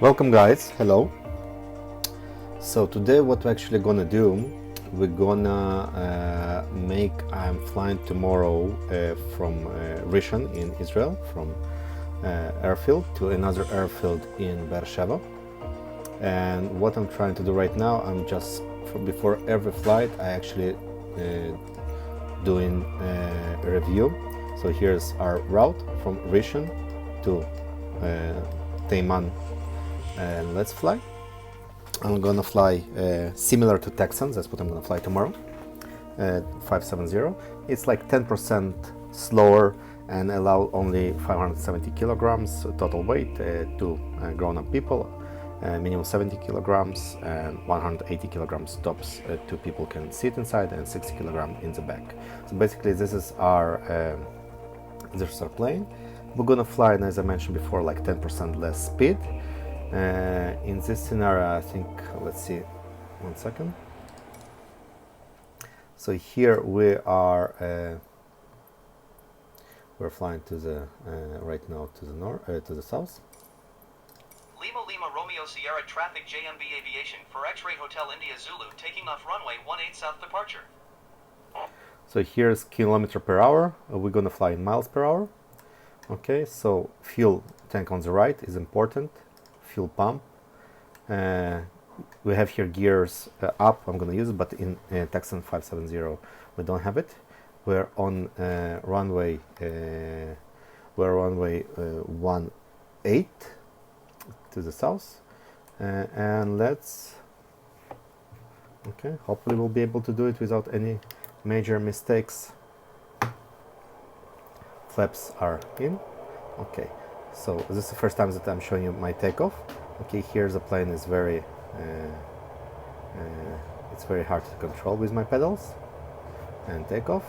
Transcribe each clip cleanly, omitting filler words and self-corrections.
Welcome guys, hello. So today what we're actually gonna do, we're gonna I'm flying tomorrow from RISHON in Israel, from airfield to another airfield in BEER-SHEVA. And what I'm trying to do right now, I'm just, before every flight, I actually doing a review. So here's our route from RISHON to Taiman, and let's fly. I'm gonna fly similar to Texan, that's what I'm gonna fly tomorrow, 570. It's like 10% slower and allow only 570 kilograms total weight to grown-up people, minimum 70 kilograms and 180 kilograms tops. Two people can sit inside and 60 kilograms in the back. So basically this is our plane. We're gonna fly, and as I mentioned before, like 10% less speed. In this scenario, I think, let's see, 1 second. So here we are, we're flying to the right now to the north, to the south. Lima Lima Romeo Sierra traffic JMB Aviation for X-Ray Hotel India Zulu taking off runway 18 south departure. So here's kilometer per hour. We're gonna fly in miles per hour. Okay, so fuel tank on the right is important. Fuel pump. We have here gears up. I'm gonna use it, but in Texan570 we don't have it. We're on runway 18 to the south, and let's. Okay, hopefully we'll be able to do it without any major mistakes. Flaps are in. Okay, so this is the first time that I'm showing you my takeoff. Okay, here the plane is very it's very hard to control with my pedals. And takeoff.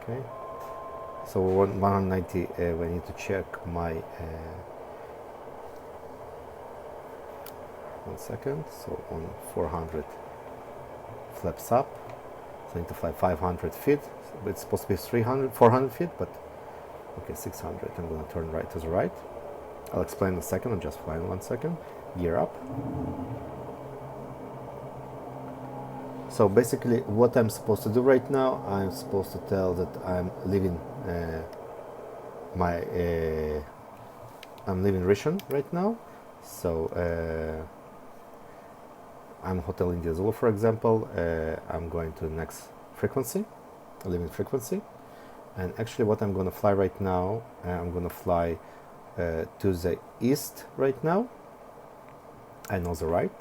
Okay, so 190, we need to check my 1 second. So on 400, flaps up. So I need to fly 500 feet. It's supposed to be 400 feet, but okay, 600. I'm going to turn right to the right. I'll explain in a second. I'm just flying 1 second. Gear up. So basically, what I'm supposed to do right now, I'm supposed to tell that I'm leaving I'm leaving RISHON right now. So I'm Hotel India Zulu, for example. I'm going to the next frequency, leaving frequency. And actually what I'm going to fly right now, I'm going to fly to the east right now. I know the right.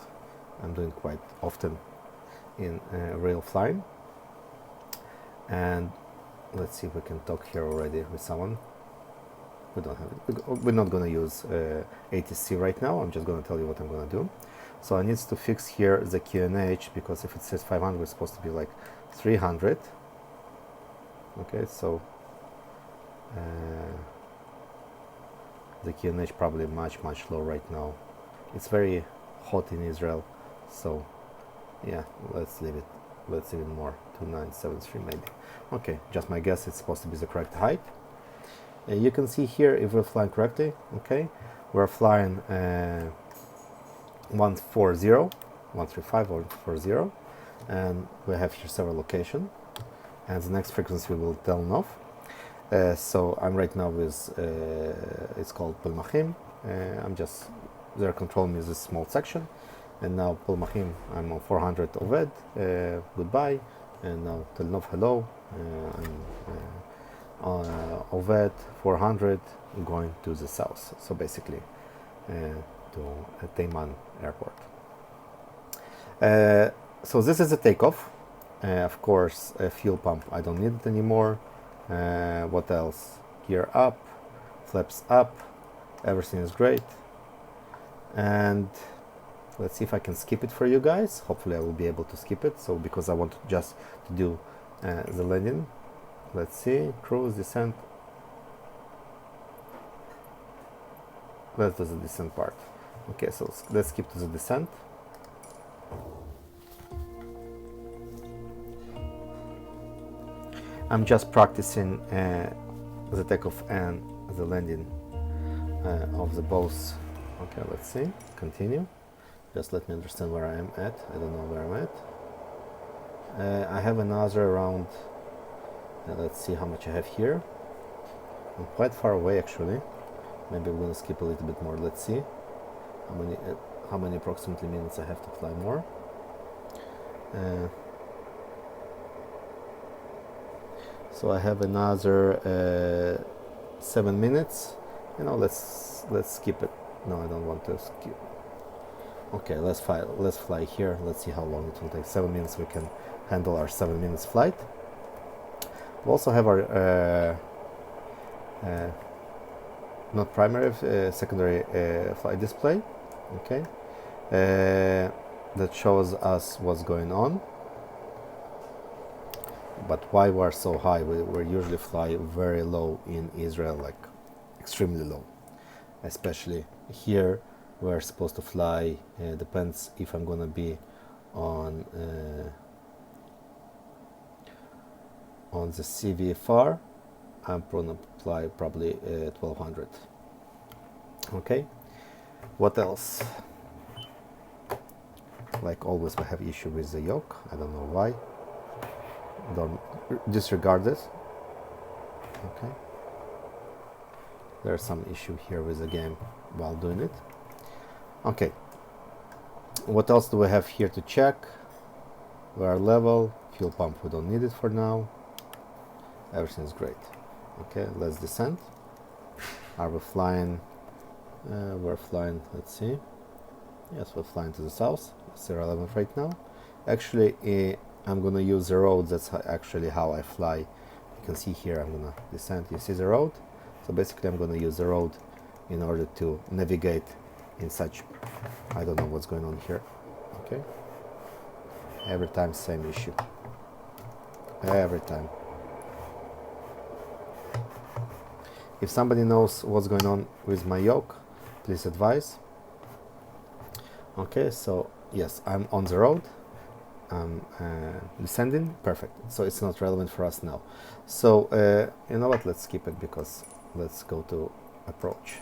I'm doing quite often in rail flying. And let's see if we can talk here already with someone. We don't have it. We're not going to use ATC right now. I'm just going to tell you what I'm going to do. So I need to fix here the QNH, because if it says 500, it's supposed to be like 300. Okay, so the QNH probably much low right now. It's very hot in Israel, so yeah, let's leave it. Let's leave it more, 2973 maybe. Okay, just my guess. It's supposed to be the correct height. You can see here if we're flying correctly. Okay, we're flying 140, 135 or 140, and we have here several locations. And the next frequency we will turn off. So I'm right now with, it's called Pulmachim. I'm just, they're controlling me this small section. And now Pulmachim, I'm on 400 Oved, goodbye. And now Tel Nov, hello. I'm Oved, 400, going to the south. So basically to Taiman airport. So this is a takeoff. Of course, a fuel pump, I don't need it anymore. What else? Gear up, flaps up, everything is great. And let's see if I can skip it for you guys. Hopefully I will be able to skip it. So because I want just to do the landing. Let's see, cruise, descent. Let's do the descent part. Okay, so let's skip to the descent. I'm just practicing the takeoff and the landing of the both Okay, let's see. Continue. Just let me understand where I am at. I don't know where I'm at. I have another around. Let's see how much I have here. I'm quite far away actually. Maybe I'm gonna skip a little bit more. Let's see how many approximately minutes I have to fly more. So I have another 7 minutes. You know, let's skip it. No, I don't want to skip. Okay, let's fly here. Let's see how long it will take. 7 minutes. We can handle our 7 minutes flight. We also have our not primary, secondary flight display. Okay, that shows us what's going on. But why we're so high? We usually fly very low in Israel, like extremely low. Especially here, we're supposed to fly. Depends if I'm gonna be on the CVFR. I'm gonna fly probably 1200. Okay. What else? Like always, we have issue with the yoke. I don't know why. Don't disregard this. Okay. There's some issue here with the game while doing it. Okay. What else do we have here to check? We are level. Fuel pump, we don't need it for now. Everything is great. Okay, let's descend. Are we flying? We're flying, let's see. Yes, we're flying to the south. It's irrelevant right now. Actually, I'm gonna use the road. That's actually how I fly. You can see here, I'm gonna descend. You see the road? So basically, I'm gonna use the road in order to navigate in such. I don't know what's going on here. Okay. Every time, same issue. Every time. If somebody knows what's going on with my yoke, please advise. Okay, so yes, I'm on the road. I'm descending. Perfect. So it's not relevant for us now. So you know what? Let's skip it because let's go to approach.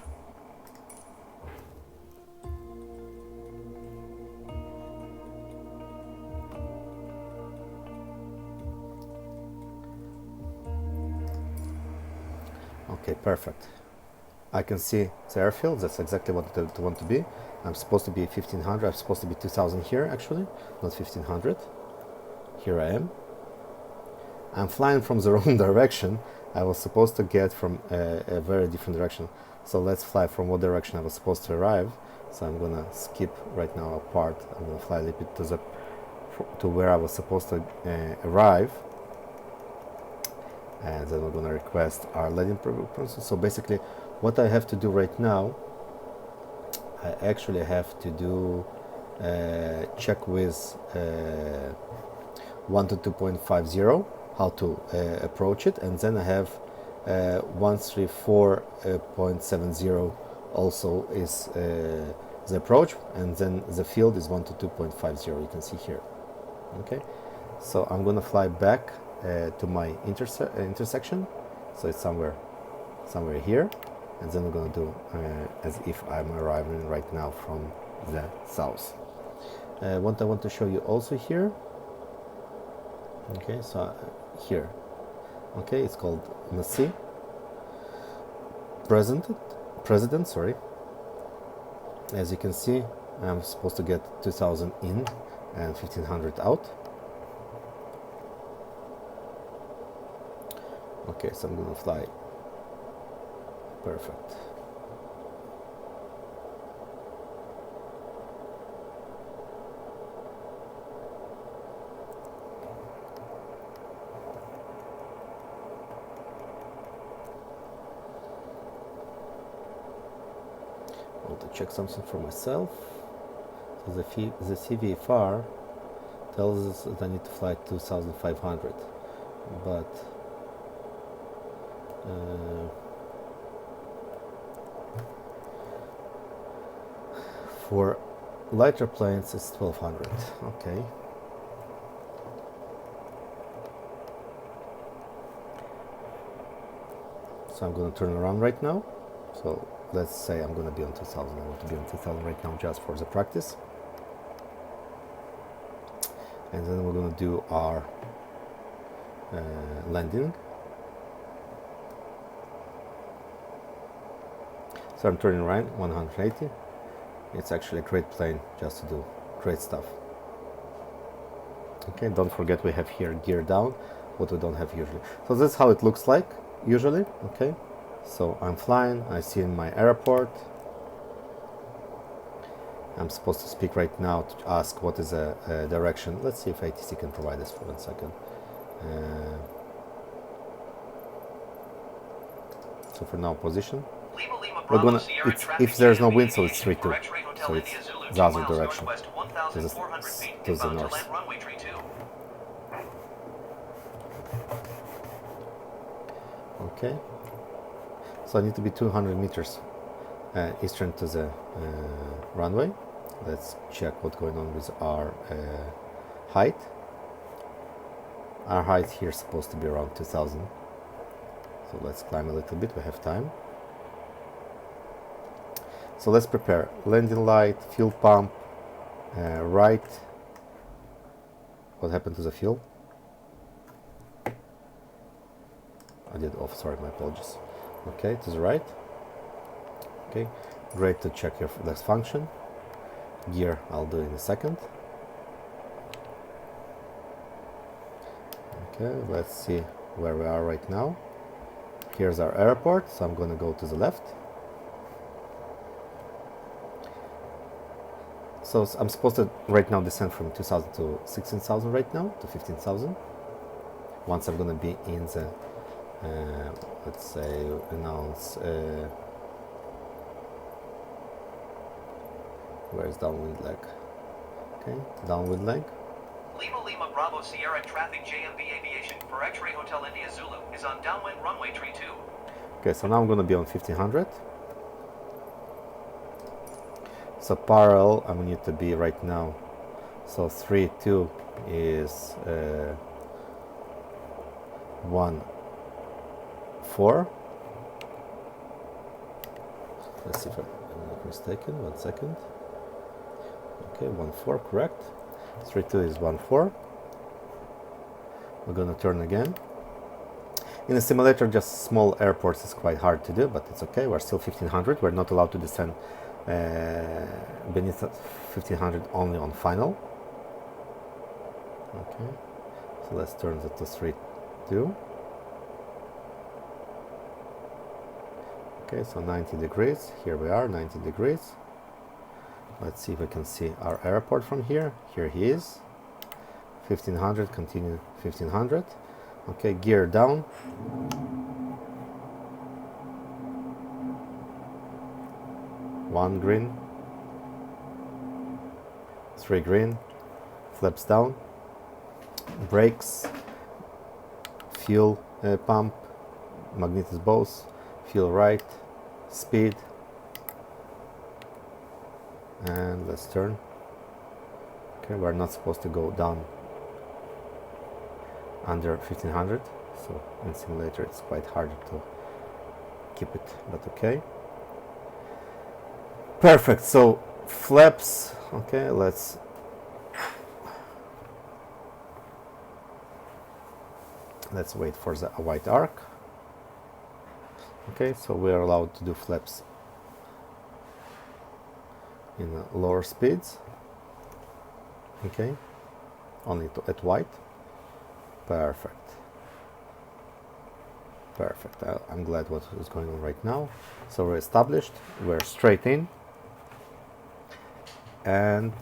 Okay, perfect. I can see the airfield. That's exactly what I want to be. I'm supposed to be 1500. I'm supposed to be 2000 here, actually, not 1500. Here I am. I'm flying from the wrong direction. I was supposed to get from a very different direction. So let's fly from what direction I was supposed to arrive. So I'm gonna skip right now a part. I'm gonna fly a little bit to where I was supposed to arrive. And then we're gonna request our landing process. So basically, what I have to do right now, I actually have to do check with 122.50 how to approach it, and then I have 134.70 also is the approach, and then the field is 122.50. You can see here. Okay, so I'm gonna fly back to my intersection, so it's somewhere here, and then we're gonna do as if I'm arriving right now from the south. What I want to show you also here. Okay, so here. Okay, it's called Nasi. President, sorry. As you can see, I'm supposed to get 2000 in and 1500 out. Okay, so I'm gonna fly. Perfect. I want to check something for myself. So the CVFR tells us that I need to fly 2500, but for lighter planes it's 1200. Okay. So I'm going to turn around right now. So let's say I'm going to be on 2000. I want to be on 2000 right now just for the practice. And then we're going to do our landing. So I'm turning right 180. It's actually a great plane just to do great stuff. Okay, don't forget we have here gear down, what we don't have usually. So that's how it looks like usually. Okay, so I'm flying, I see in my airport. I'm supposed to speak right now to ask what is a direction. Let's see if ATC can provide this for 1 second. So for now, position. We're gonna. If there's no wind, so it's 3-2. So it's the other direction. To the north. Okay. So I need to be 200 meters eastern to the runway. Let's check what's going on with our height. Our height here is supposed to be around 2000. So let's climb a little bit, we have time. So let's prepare landing light, fuel pump, right. What happened to the fuel? I did off, sorry, my apologies. Okay, to the right. Okay, great to check your next function. Gear, I'll do in a second. Okay, let's see where we are right now. Here's our airport, so I'm going to go to the left. So I'm supposed to right now descend from 2000 to 16,000 right now, to 15,000. Once I'm going to be in the, let's say, announce, where's downwind leg? Okay, downwind leg. Lima Lima Bravo Sierra traffic JMB Aviation for X-Ray Hotel India Zulu is on downwind runway 32. Okay, so now I'm going to be on 1500. So parallel, I need to be right now. So 3-2 is 1-4. Let's see if I'm not mistaken. 1 second. Okay, 1-4, correct. 3-2 is 1-4. We're gonna turn again. In a simulator, just small airports is quite hard to do, but it's okay. We're still 1500. We're not allowed to descend beneath 1500 only on final. Okay, so let's turn that to 3-2. Okay, so 90 degrees. Here we are, 90 degrees. Let's see if we can see our airport from here. Here he is. 1500, continue 1500. Okay, gear down. 1 green. 3 green. Flaps down. Brakes. Fuel pump. Magnetis both. Fuel right. Speed. And let's turn. Okay, we're not supposed to go down under 1500, so in simulator it's quite hard to keep it, but okay. Perfect, so flaps. Okay, let's wait for the white arc. Okay, so we are allowed to do flaps in lower speeds. Okay, only at white. Perfect. Perfect. I'm glad what is going on right now. So we're established. We're straight in, and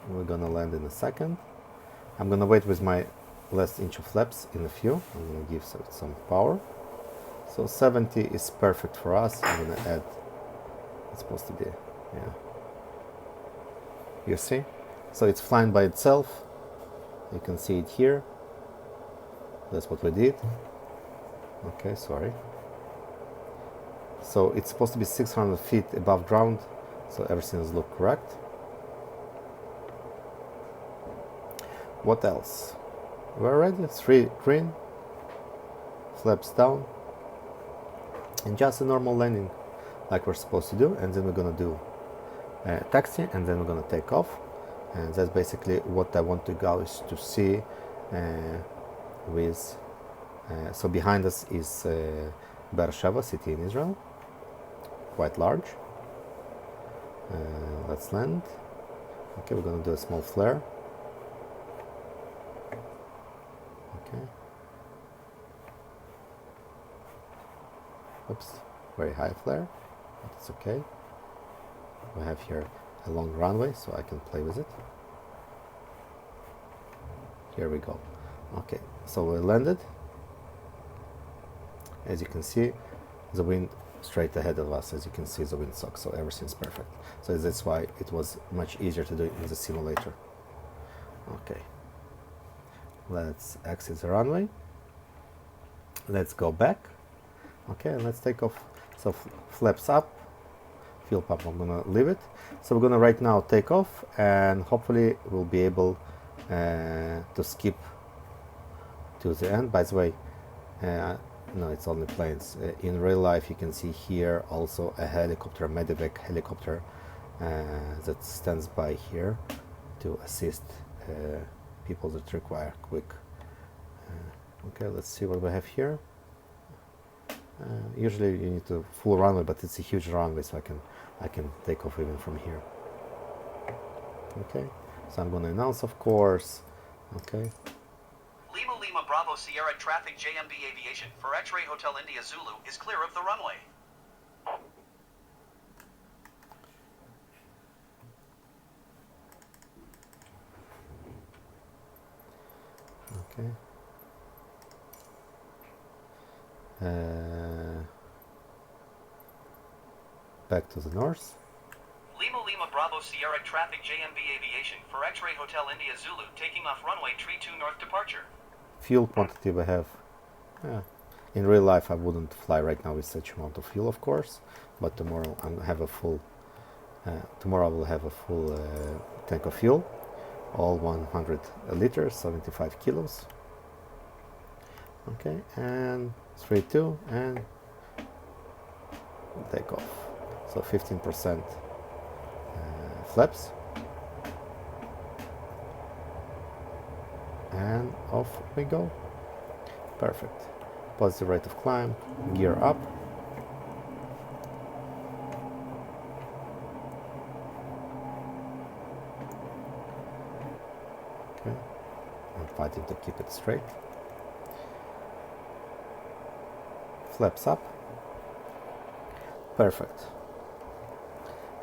we're gonna land in a second. I'm gonna wait with my last inch of flaps in a few. I'm gonna give some power. So 70 is perfect for us. I'm gonna add. It's supposed to be, yeah. You see? So it's flying by itself. You can see it here. That's what we did. Okay, sorry. So it's supposed to be 600 feet above ground. So everything is look correct. What else? We're ready. 3 green. Flaps down. And just a normal landing. like we're supposed to do, and then we're gonna do taxi, and then we're gonna take off. And that's basically what I want you guys to see. So behind us is BEER-SHEVA city in Israel, quite large. Let's land. Okay, we're gonna do a small flare. Okay. Oops, very high flare, but it's okay. We have here a long runway, so I can play with it. Here we go. Okay, so we landed. As you can see, the wind straight ahead of us. As you can see, the wind sucks, so everything's perfect. So that's why it was much easier to do it in the simulator. Okay, let's exit the runway. Let's go back. Okay, let's take off. So flaps up, fuel pump, I'm gonna leave it. So we're gonna right now take off, and hopefully we'll be able to skip to the end. By the way, no, it's only planes. In real life, you can see here also a helicopter, a medevac helicopter that stands by here to assist people that require quick. Okay, let's see what we have here. Usually you need a full runway, but it's a huge runway, so I can take off even from here. Okay, so I'm going to announce, of course. Okay. Lima Lima Bravo Sierra traffic JMB Aviation for X-Ray Hotel India Zulu is clear of the runway. Okay. Back to the north. Lima Lima Bravo Sierra traffic JMB Aviation for X-Ray Hotel India Zulu taking off runway 32 north departure. Fuel quantity we have. In real life I wouldn't fly right now with such amount of fuel, of course, but tomorrow I'll have a full tomorrow I will have a full tank of fuel, all 100 liters, 75 kilos. Okay, and 3-2 and take off. So 15% flaps, and off we go. Perfect. Positive rate of climb, gear up. Okay, I'm fighting to keep it straight. Flaps up. Perfect.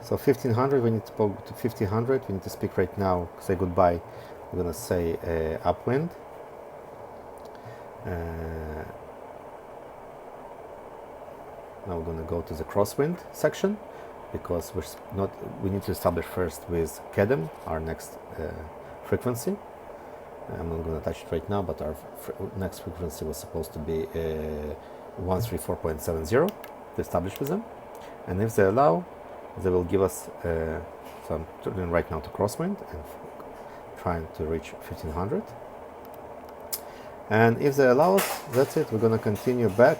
So 1500, we need to go to 1500. We need to speak right now, say goodbye. We're gonna say upwind. Now we're gonna go to the crosswind section, because we need to establish first with KEDEM our next frequency. I'm not gonna touch it right now, but our next frequency was supposed to be 134.70 to establish with them. And if they allow, they will give us, so I'm turning right now to crosswind and trying to reach 1500. And if they allow us, that's it. We're going to continue back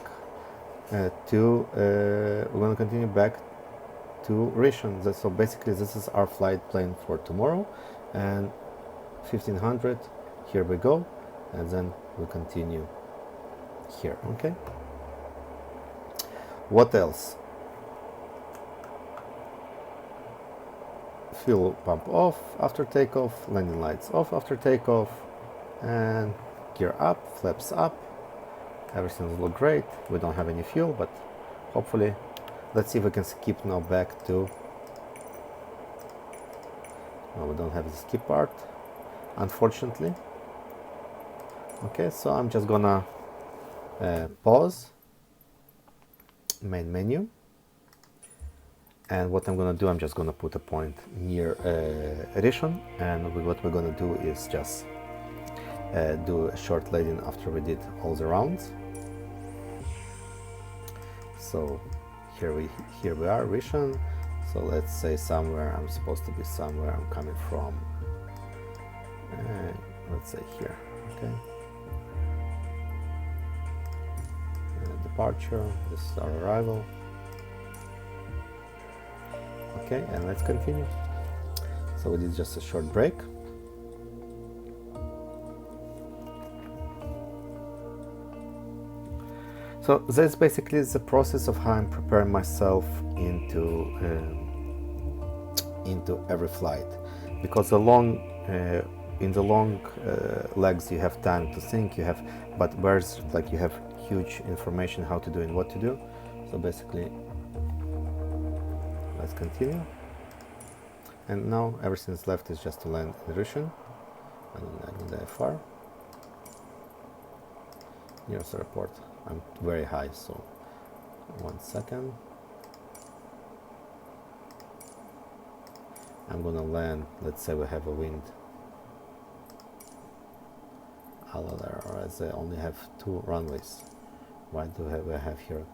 to RISHON. So basically this is our flight plan for tomorrow, and 1500, here we go, and then we'll continue here. Okay, what else? Fuel pump off after takeoff, landing lights off after takeoff, and gear up, flaps up. Everything looks great. We don't have any fuel, but hopefully, let's see if we can skip now back to. No, we don't have the skip part, unfortunately. Okay, so I'm just gonna pause main menu. And what I'm gonna do, I'm just gonna put a point near RISHON, and what we're gonna do is just do a short landing after we did all the rounds. So here we are, RISHON. So let's say somewhere, I'm supposed to be somewhere I'm coming from. Let's say here, okay. Departure, this is our arrival. Okay, and let's continue. So we did just a short break. So that's basically the process of how I'm preparing myself into every flight, because in the long legs you have time to think, but where's like you have huge information how to do and what to do. So basically, let's continue. And now everything's left is just to land in RISHON. I need the FR. Here's the report. I'm very high, so 1 second. I'm gonna land, let's say we have a wind. LLRS, I only have 2 runways. Why do we have here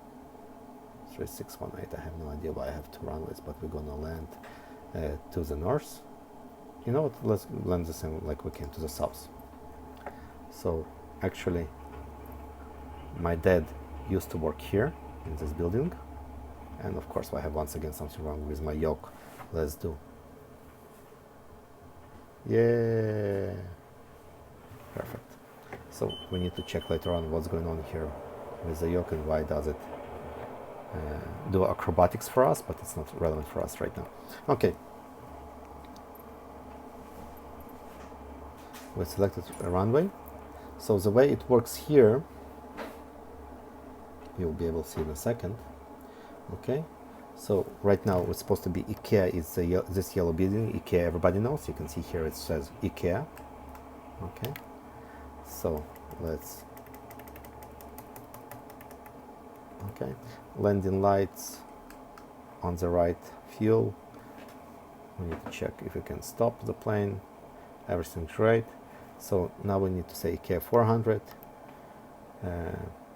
3618? I have no idea why I have 2 runways, but we're gonna land to the north. You know what, let's land the same like we came to the south. So actually my dad used to work here in this building, and of course I have once again something wrong with my yoke. Let's do. Yeah, perfect. So we need to check later on what's going on here with the yoke and why does it do acrobatics for us, but it's not relevant for us right now. Okay, we selected a runway. So the way it works here, you'll be able to see in a second. Okay, so right now it's supposed to be IKEA is this yellow building. IKEA, everybody knows. You can see here it says IKEA. Okay, so let's. Okay, landing lights on the right, fuel. We need to check if we can stop the plane. Everything's great. So now we need to say IKEA 400.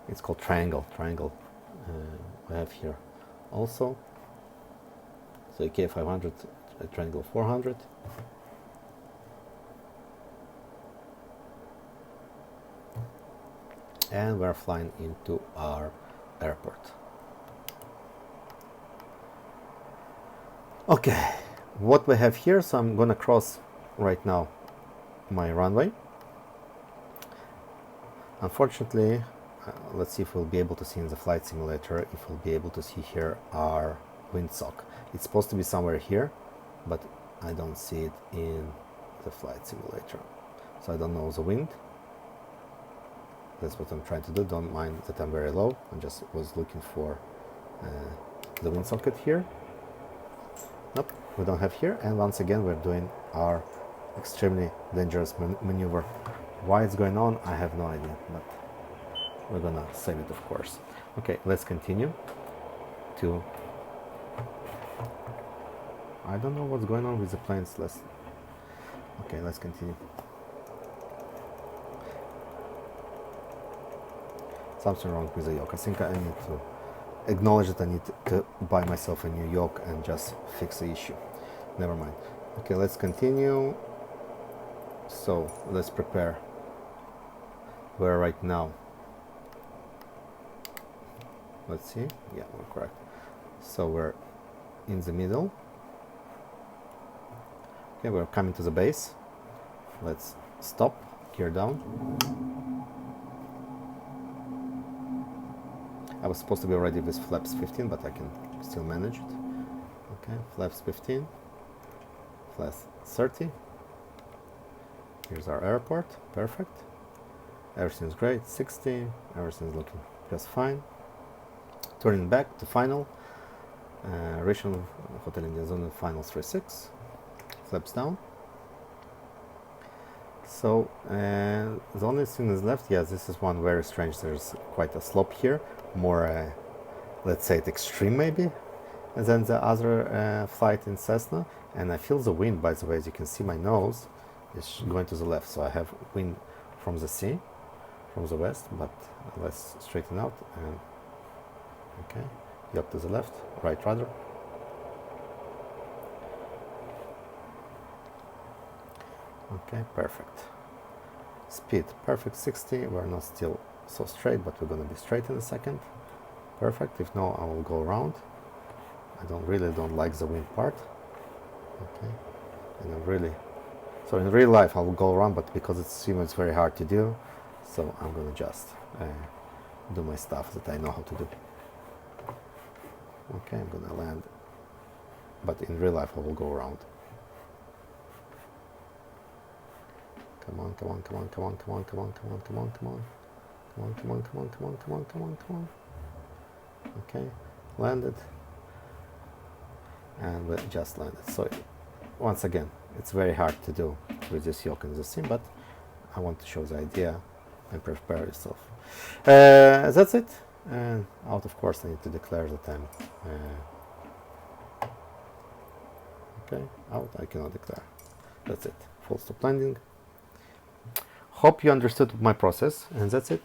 It's called triangle. We have here also. So IKEA 500, triangle 400. And we're flying into our airport. Okay, what we have here, so I'm gonna cross right now my runway. Unfortunately, let's see if we'll be able to see in the flight simulator, if we'll be able to see here our windsock. It's supposed to be somewhere here, but I don't see it in the flight simulator. So I don't know the wind. That's what I'm trying to do. Don't mind that I'm very low. I just was looking for the wind socket here. Nope, we don't have here. And once again, we're doing our extremely dangerous maneuver. Why it's going on, I have no idea, but we're gonna save it, of course. Okay, let's continue to. I don't know what's going on with the planes. Okay, let's continue. Something wrong with the yoke. I think I need to acknowledge that I need to buy myself a new yoke and just fix the issue. Never mind. Okay, let's continue. So let's prepare. We're right now. Let's see. Yeah, we're correct. So we're in the middle. Okay, we're coming to the base. Let's stop, gear down. I was supposed to be already with flaps 15, but I can still manage it. Okay, flaps 15, flaps 30. Here's our airport, perfect. Everything's great, 60, everything's looking just fine. Turning back to final. RISHON Hotel India Zone final 36. Flaps down. So the only thing is left, yes, this is one very strange. There's quite a slope here, more let's say it extreme maybe than the other flight in Cessna. And I feel the wind, by the way, as you can see my nose is going to the left, so I have wind from the sea, from the west, but let's straighten out. And okay, yoke to the left, right rudder. Okay, perfect. Speed, perfect, 60. We're not still so straight, but we're going to be straight in a second. Perfect. If no, I will go around. really don't like the wind part. Okay, and so in real life I will go around, but because it's sim, it's very hard to do, so I'm gonna just do my stuff that I know how to do. Okay, I'm gonna land, but in real life I will go around. Come on, come on, come on, come on, come on, come on, come on, come on, come on. Come on, come on, come on, come on, come on, come on, come on. Okay, landed. And we just landed. So once again, it's very hard to do with this yoke in the sim, but I want to show the idea and prepare yourself. That's it. And out, of course, I need to declare that I'm okay. Out, I cannot declare. That's it. Full stop landing. Hope you understood my process, and that's it.